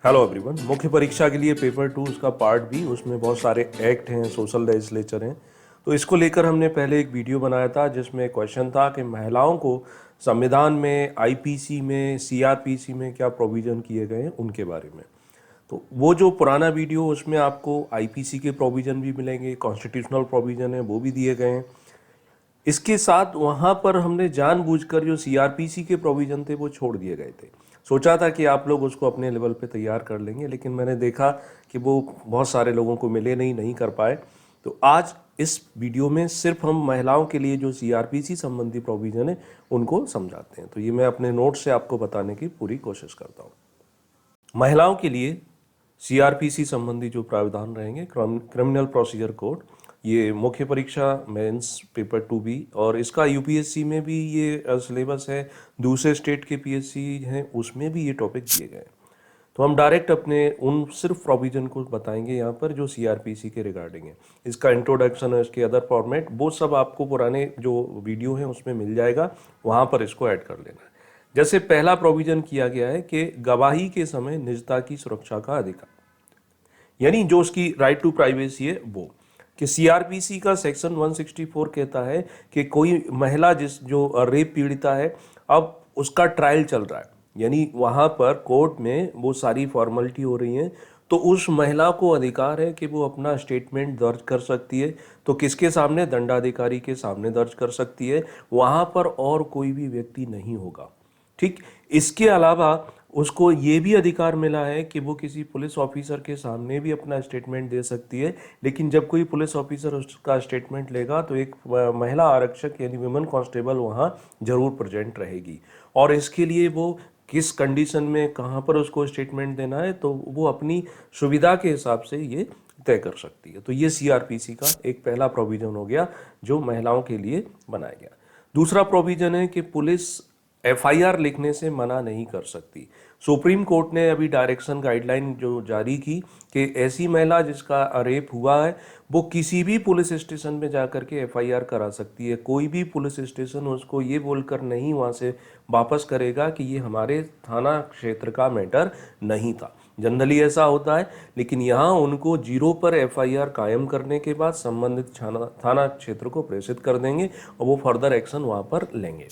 Hello everyone. मुख्य परीक्षा के लिए पेपर 2 उसका पार्ट भी, उसमें बहुत सारे एक्ट हैं, सोशल लेजिस्लेचर हैं। तो इसको लेकर हमने पहले एक वीडियो बनाया था जिसमें क्वेश्चन था कि महिलाओं को संविधान में, आईपीसी में, सीआरपीसी में क्या प्रोविज़न किए गए हैं उनके बारे में। तो वो जो पुराना वीडियो, उसमें आपको आईपीसी के प्रोविज़न भी मिलेंगे, कॉन्स्टिट्यूशनल प्रोविज़न है वो भी दिए गए हैं। इसके साथ वहाँ पर हमने जानबूझकर जो सीआरपीसी के प्रोविज़न थे वो छोड़ दिए गए थे। सोचा था कि आप लोग उसको अपने लेवल पे तैयार कर लेंगे, लेकिन मैंने देखा कि वो बहुत सारे लोगों को मिले नहीं कर पाए। तो आज इस वीडियो में सिर्फ हम महिलाओं के लिए जो सीआरपीसी संबंधी प्रोविज़न है उनको समझाते हैं। तो ये मैं अपने नोट से आपको बताने की पूरी कोशिश करता हूँ। महिलाओं के लिए सीआरपीसी संबंधी जो प्रावधान रहेंगे, क्रिमिनल प्रोसीजर कोड, ये मुख्य परीक्षा मेंस पेपर 2 भी, और इसका यूपीएससी में भी ये सिलेबस है। दूसरे स्टेट के पीएससी हैं उसमें भी ये टॉपिक दिए गए हैं। तो हम डायरेक्ट अपने उन सिर्फ प्रोविज़न को बताएंगे यहाँ पर जो सीआरपीसी के रिगार्डिंग है। इसका इंट्रोडक्शन है, इसके अदर फॉर्मेट, वो सब आपको पुराने जो वीडियो हैं उसमें मिल जाएगा, वहाँ पर इसको ऐड कर लेना है। जैसे पहला प्रोविज़न किया गया है कि गवाही के समय निजता की सुरक्षा का अधिकार, यानी जो उसकी राइट टू प्राइवेसी है वो, कि सीआरपीसी का सेक्शन 164 कहता है कि कोई महिला जो रेप पीड़िता है, अब उसका ट्रायल चल रहा है, यानी वहाँ पर कोर्ट में वो सारी फॉर्मेलिटी हो रही है, तो उस महिला को अधिकार है कि वो अपना स्टेटमेंट दर्ज कर सकती है। तो किसके सामने? दंडाधिकारी के सामने दर्ज कर सकती है, वहाँ पर और कोई भी व्यक्ति नहीं होगा। ठीक, इसके अलावा उसको ये भी अधिकार मिला है कि वो किसी पुलिस ऑफिसर के सामने भी अपना स्टेटमेंट दे सकती है, लेकिन जब कोई पुलिस ऑफिसर उसका स्टेटमेंट लेगा तो एक महिला आरक्षक यानी विमेन कांस्टेबल वहाँ जरूर प्रेजेंट रहेगी। और इसके लिए वो किस कंडीशन में कहाँ पर उसको स्टेटमेंट देना है तो वो अपनी सुविधा के हिसाब से ये तय कर सकती है। तो ये सीआरपीसी का एक पहला प्रोविज़न हो गया जो महिलाओं के लिए बनाया गया। दूसरा प्रोविज़न है कि पुलिस एफआईआर लिखने से मना नहीं कर सकती। सुप्रीम कोर्ट ने अभी डायरेक्शन गाइडलाइन जो जारी की कि ऐसी महिला जिसका रेप हुआ है वो किसी भी पुलिस स्टेशन में जाकर के एफआईआर करा सकती है। कोई भी पुलिस स्टेशन उसको ये बोलकर नहीं वहाँ से वापस करेगा कि ये हमारे थाना क्षेत्र का मैटर नहीं था। जनरली ऐसा होता है, लेकिन यहाँ उनको 0 पर एफआईआर कायम करने के बाद संबंधित थाना क्षेत्र को प्रेषित कर देंगे और वो फर्दर एक्शन वहाँ पर लेंगे।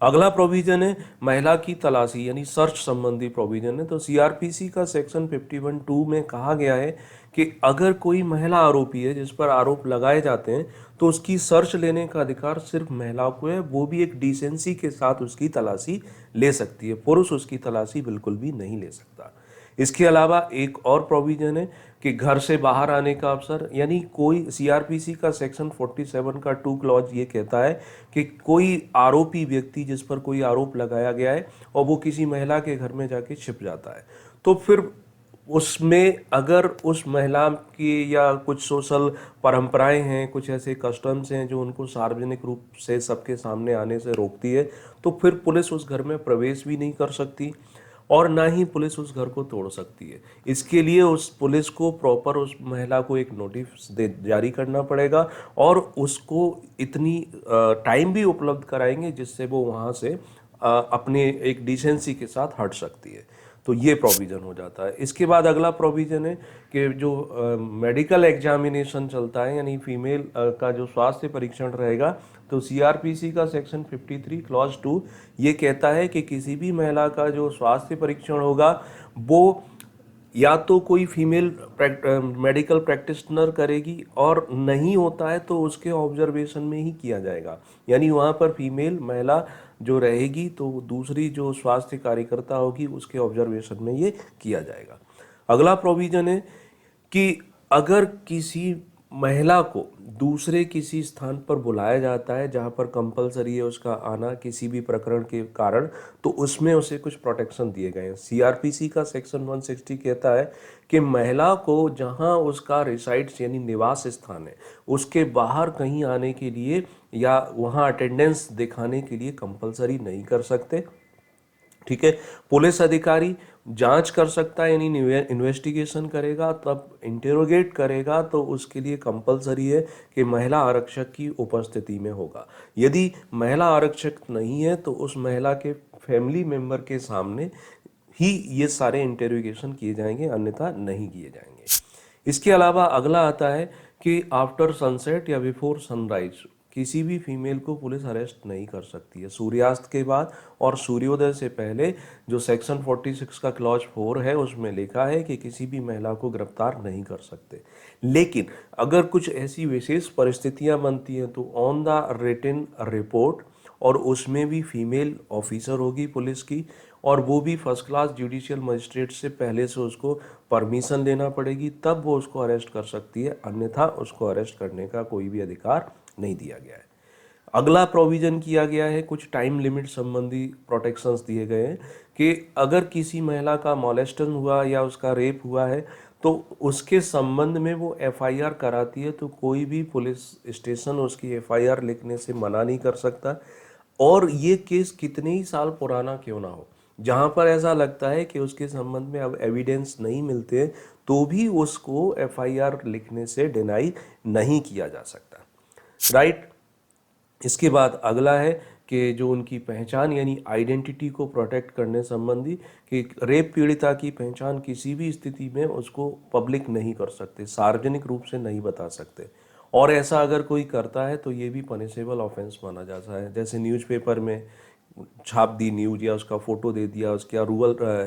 अगला प्रोविजन है महिला की तलाशी यानी सर्च संबंधी प्रोविजन है। तो सीआरपीसी का सेक्शन 51(2) में कहा गया है कि अगर कोई महिला आरोपी है जिस पर आरोप लगाए जाते हैं तो उसकी सर्च लेने का अधिकार सिर्फ महिला को है, वो भी एक डिसेंसी के साथ उसकी तलाशी ले सकती है। पुरुष उसकी तलाशी बिल्कुल भी नहीं ले सकता। इसके अलावा एक और प्रोविजन है कि घर से बाहर आने का अवसर, यानी कोई सीआरपीसी का सेक्शन 47 का 2 क्लॉज ये कहता है कि कोई आरोपी व्यक्ति जिस पर कोई आरोप लगाया गया है और वो किसी महिला के घर में जाके छिप जाता है, तो फिर उसमें अगर उस महिला की या कुछ सोशल परंपराएं हैं, कुछ ऐसे कस्टम्स हैं जो उनको सार्वजनिक रूप से सबके सामने आने से रोकती है, तो फिर पुलिस उस घर में प्रवेश भी नहीं कर सकती और ना ही पुलिस उस घर को तोड़ सकती है। इसके लिए उस पुलिस को प्रॉपर उस महिला को एक नोटिस जारी करना पड़ेगा और उसको इतनी टाइम भी उपलब्ध कराएंगे जिससे वो वहाँ से अपने एक डिसेंसी के साथ हट सकती है। तो ये प्रोविज़न हो जाता है। इसके बाद अगला प्रोविज़न है कि जो मेडिकल एग्जामिनेशन चलता है, यानी फीमेल का जो स्वास्थ्य परीक्षण रहेगा, तो सीआरपीसी का सेक्शन 53 क्लॉज 2 ये कहता है कि किसी भी महिला का जो स्वास्थ्य परीक्षण होगा वो या तो कोई फीमेल मेडिकल प्रैक्टिशनर करेगी और नहीं होता है तो उसके ऑब्जर्वेशन में ही किया जाएगा, यानी वहाँ पर फीमेल महिला जो रहेगी तो दूसरी जो स्वास्थ्य कार्यकर्ता होगी उसके ऑब्जर्वेशन में ये किया जाएगा। अगला प्रोविज़न है कि अगर किसी महिला को दूसरे किसी स्थान पर बुलाया जाता है जहाँ पर कंपलसरी है उसका आना किसी भी प्रकरण के कारण, तो उसमें उसे कुछ प्रोटेक्शन दिए गए हैं। सीआरपीसी का सेक्शन 160 कहता है कि महिला को जहाँ उसका रिसाइड्स यानी निवास स्थान है उसके बाहर कहीं आने के लिए या वहाँ अटेंडेंस दिखाने के लिए कंपलसरी नहीं कर सकते। ठीक है, पुलिस अधिकारी जांच कर सकता है, यानी इन्वेस्टिगेशन करेगा, तब इंटेरोगेट करेगा तो उसके लिए कंपलसरी है कि महिला आरक्षक की उपस्थिति में होगा। यदि महिला आरक्षक नहीं है तो उस महिला के फैमिली मेंबर के सामने ही ये सारे इंटेरोगेशन किए जाएंगे, अन्यथा नहीं किए जाएंगे। इसके अलावा अगला आता है कि आफ्टर सनसेट या बिफोर सनराइज किसी भी फीमेल को पुलिस अरेस्ट नहीं कर सकती है। सूर्यास्त के बाद और सूर्योदय से पहले जो सेक्शन 46 का क्लॉज 4 है उसमें लिखा है कि किसी भी महिला को गिरफ्तार नहीं कर सकते। लेकिन अगर कुछ ऐसी विशेष परिस्थितियां बनती हैं तो ऑन द रिटन रिपोर्ट, और उसमें भी फीमेल ऑफिसर होगी पुलिस की, और वो भी फर्स्ट क्लास जुडिशियल मजिस्ट्रेट से पहले से उसको परमिशन लेना पड़ेगी, तब वो उसको अरेस्ट कर सकती है, अन्यथा उसको अरेस्ट करने का कोई भी अधिकार नहीं दिया गया है। अगला प्रोविजन किया गया है, कुछ टाइम लिमिट संबंधी प्रोटेक्शंस दिए गए हैं कि अगर किसी महिला का मॉलेस्टन हुआ या उसका रेप हुआ है तो उसके संबंध में वो एफआईआर कराती है तो कोई भी पुलिस स्टेशन उसकी एफआईआर लिखने से मना नहीं कर सकता। और ये केस कितने ही साल पुराना क्यों ना हो, जहाँ पर ऐसा लगता है कि उसके संबंध में अब एविडेंस नहीं मिलते तो भी उसको एफआईआर लिखने से डिनाई नहीं किया जा सकता, राइट। इसके बाद अगला है कि जो उनकी पहचान यानी आइडेंटिटी को प्रोटेक्ट करने संबंधी, कि रेप पीड़िता की पहचान किसी भी स्थिति में उसको पब्लिक नहीं कर सकते, सार्वजनिक रूप से नहीं बता सकते, और ऐसा अगर कोई करता है तो ये भी पनिशेबल ऑफेंस माना जाता है। जैसे न्यूज़पेपर में छाप दी न्यूज या उसका फोटो दे दिया, उसका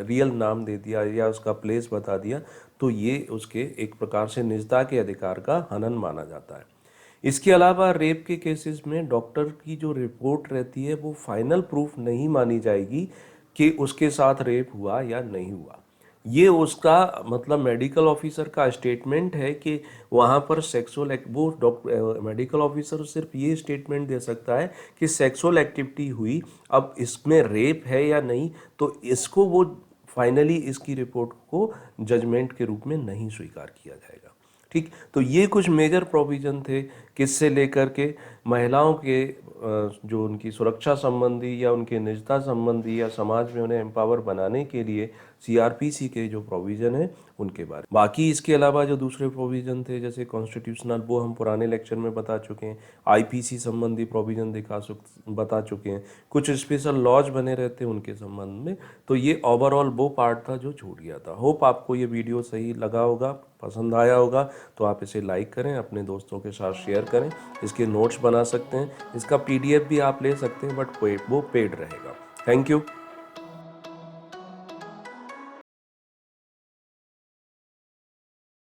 रियल नाम दे दिया या उसका प्लेस बता दिया, तो ये उसके एक प्रकार से निजता के अधिकार का हनन माना जाता है। इसके अलावा रेप के केसेस में डॉक्टर की जो रिपोर्ट रहती है वो फाइनल प्रूफ नहीं मानी जाएगी कि उसके साथ रेप हुआ या नहीं हुआ। ये उसका मतलब मेडिकल ऑफिसर का स्टेटमेंट है कि वहाँ पर सेक्सुअल वो डॉक्टर मेडिकल ऑफिसर सिर्फ ये स्टेटमेंट दे सकता है कि सेक्सुअल एक्टिविटी हुई, अब इसमें रेप है या नहीं, तो इसको वो फाइनली इसकी रिपोर्ट को जजमेंट के रूप में नहीं स्वीकार किया जाएगा। ठीक, तो ये कुछ मेजर प्रोविजन थे किससे लेकर के महिलाओं के जो उनकी सुरक्षा संबंधी या उनके निजता संबंधी या समाज में उन्हें एम्पावर बनाने के लिए सीआरपीसी के जो प्रोविजन है उनके बारे में। बाकी इसके अलावा जो दूसरे प्रोविजन थे जैसे कॉन्स्टिट्यूशनल, वो हम पुराने लेक्चर में बता चुके हैं। आईपीसी संबंधी प्रोविजन बता चुके हैं। कुछ स्पेशल लॉज बने रहते हैं उनके संबंध में। तो ये ओवरऑल वो पार्ट था जो छूट गया था। होप आपको ये वीडियो सही लगा होगा, पसंद आया होगा, तो आप इसे लाइक करें, अपने दोस्तों के साथ शेयर करें, इसके नोट्स बना सकते हैं, इसका पीडीएफ भी आप ले सकते हैं, बट वो पेड रहेगा। Thank you.